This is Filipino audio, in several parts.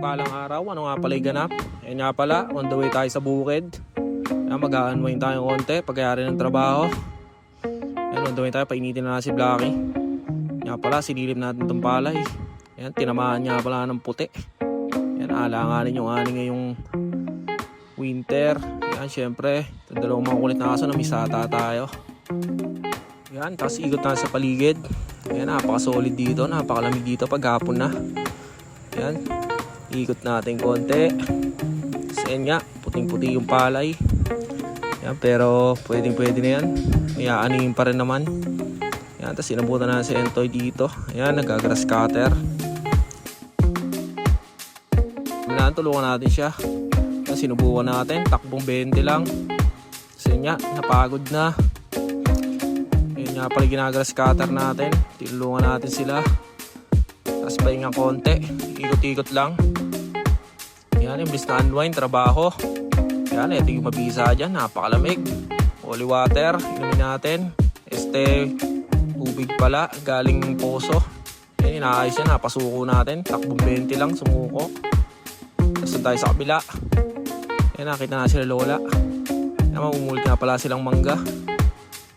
Mapagpalang araw, ano nga pala ganap? Ayan nga pala, on the way tayo sa bukid. Mag-a-unwind tayo konti pagkayari ng trabaho. Ayan, on the way tayo, painitin na si Blacky. Nga pala, sinilip natin itong palay. Ayan, tinamaan nga pala ng puti. Ayan, alanganin yung ani ngayong winter. Ayan, syempre, itong dalawang mga kulit na aso na misata tayo. Ayan, tapos ikot na sa paligid. Ayan, napaka-solid dito, napakalamig dito paghapon na. Ayan, ikot natin konti. Kasi nga, puting-puti yung palay. Ayan, pero pwedeng-pwede na yan. May aanihin pa rin naman. Ayan, tapos inabutan na si Entoy dito. Ayan, nag-grass cutter. Ayan, tulungan natin siya. Ayan, sinubukan natin, takbong 20 lang. Kasi nga, napagod na. Ayan nga pala ginagrass cutter natin. Tinulungan natin sila. Tapos pahinga konti, ikot-ikot lang. Yan, imbis na unwind, trabaho. Yan, ito yung mabisa dyan, napakalamig. Holy water, inumin natin. Tubig pala, galing poso. Yan, inaayos yan, napasuko natin. Takbong 20 lang, sumuko. Tapos tayo sa kabila. Yan, nakita na sila lola. Yan, mamumulit nga pala silang mangga.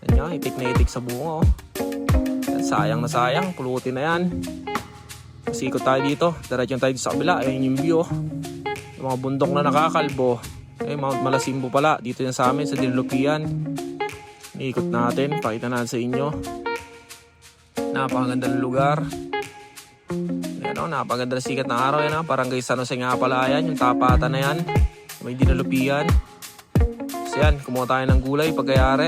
Yan nga, itik na itik sa bunga, oh. Yan, sayang na sayang, pulutin na yan. Sikot tayo dito, diretso tayo sa kabila. Ayun yung view, yung mga bundok na nakakalbo. Mount Malasimbo pala, dito yan sa amin sa Dilupian. Iikot natin, pakita natin sa inyo. Napakaganda ng lugar. Ayan, oh, napakaganda ng sikat ng araw. Yan, oh, Barangay San Jose nga pala yan, yung tapatan na yan, may Dilupian. So yan, kumuha tayo ng gulay pagkayari.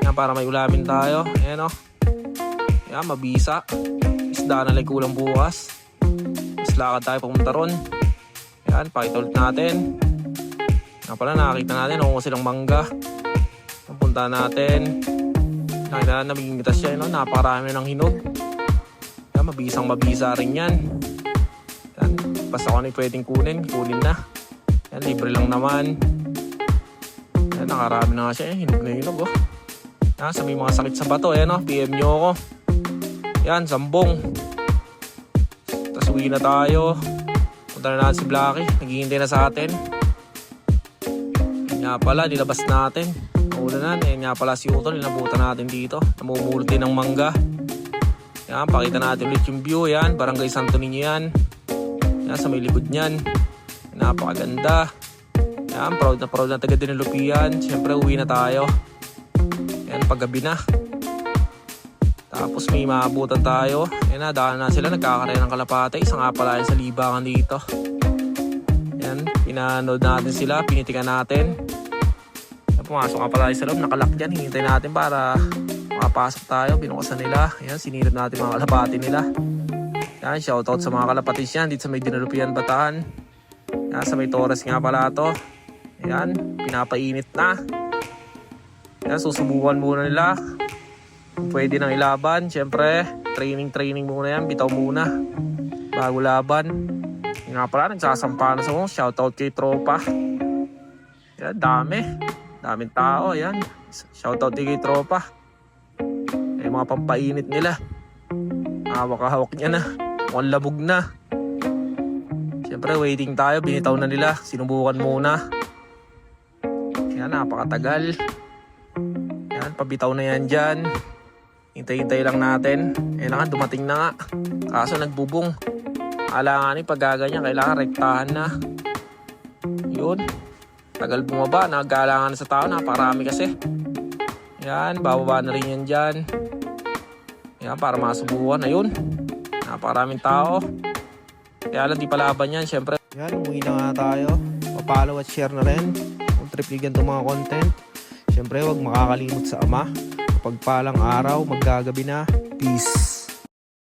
Yan, para may ulamin tayo. Ayan, oh. Yan, mabisa. Isda na lang kulang bukas. Mas lakad tayo pumunta ron. Ayan, pakita ulit natin. Nga pala, nakakita natin ako silang mangga. Napunta natin. Nakita na nabigingitas siya, no? Napakarami ng hinog. Ayan, mabisang mabisa rin yan. Ayan, basta kung ano yung pwedeng kunin na. Ayan, libre lang naman. Ayan, nakarami na nga siya, hinog na hinog, oh. Ayan, sa may mga sakit sa bato, ayan, oh, PM nyo ako. Yan, Zambong. Tapos uwi na tayo. Punta na natin si Blacky. Naghihintay na sa atin. Yan nga pala, nilabas natin. Naulanan. Yan nga pala si Utol. Inabutan natin dito. Namumulti ng mangga. Yan, pakita natin ulit yung view. Yan, Barangay Santo Niño yan. Yan, sa may likod niyan. Napakaganda. Yan, proud na taga Dilupian. Siyempre, uwi na tayo. Yan, paggabi na. Tapos may maabutan tayo. Ayan na, daan na sila. Nagkakaroon ng kalapate. Isang nga pala sa libangan dito. Ayan, pinanood natin sila. Pinitikan natin. Ayan, pumasok nga pala sa loob. Nakalak dyan. Hintay natin para makapasok tayo. Binukasan nila. Ayan, sinilip natin mga kalapate nila. Ayan, shoutout sa mga kalapatis yan. Dito sa may Dilupian, Bataan. Ayan, sa may Torres nga pala to. Ayan, pinapainit na. Ayan, susubukan muna nila. Pwede nang ilaban, syempre training muna yan, bitaw muna bago laban. Yung nga pala, nagsasampa na sa mga shoutout kay tropa. Yan, daming tao, yan. Shoutout kay tropa. Yung mga pampainit nila, hawak niya na, mukhang labog na. Syempre waiting tayo, binitaw na nila, sinubukan muna. Yan, napakatagal. Yan, pabitaw na yan dyan. Hintay-hintay lang natin. Kailangan dumating na nga. Kaso nagbubong. Alanganin pag gaganyan, kailangan rektahan na. Yun. Tagal bumaba. Naggalangan sa tao. Napakarami kasi. Yan. Bababa na rin yan dyan. Yan. Para masubukan. Ayun. Napakaraming tao. Kaya lang di palaban yan. Siyempre. Yan. Umuwi na nga tayo. Pa-follow at share na rin. Kung tripligan itong mga content. Siyempre, huwag makakalimot sa ama. Pagpalang araw, maggagabi na. Peace.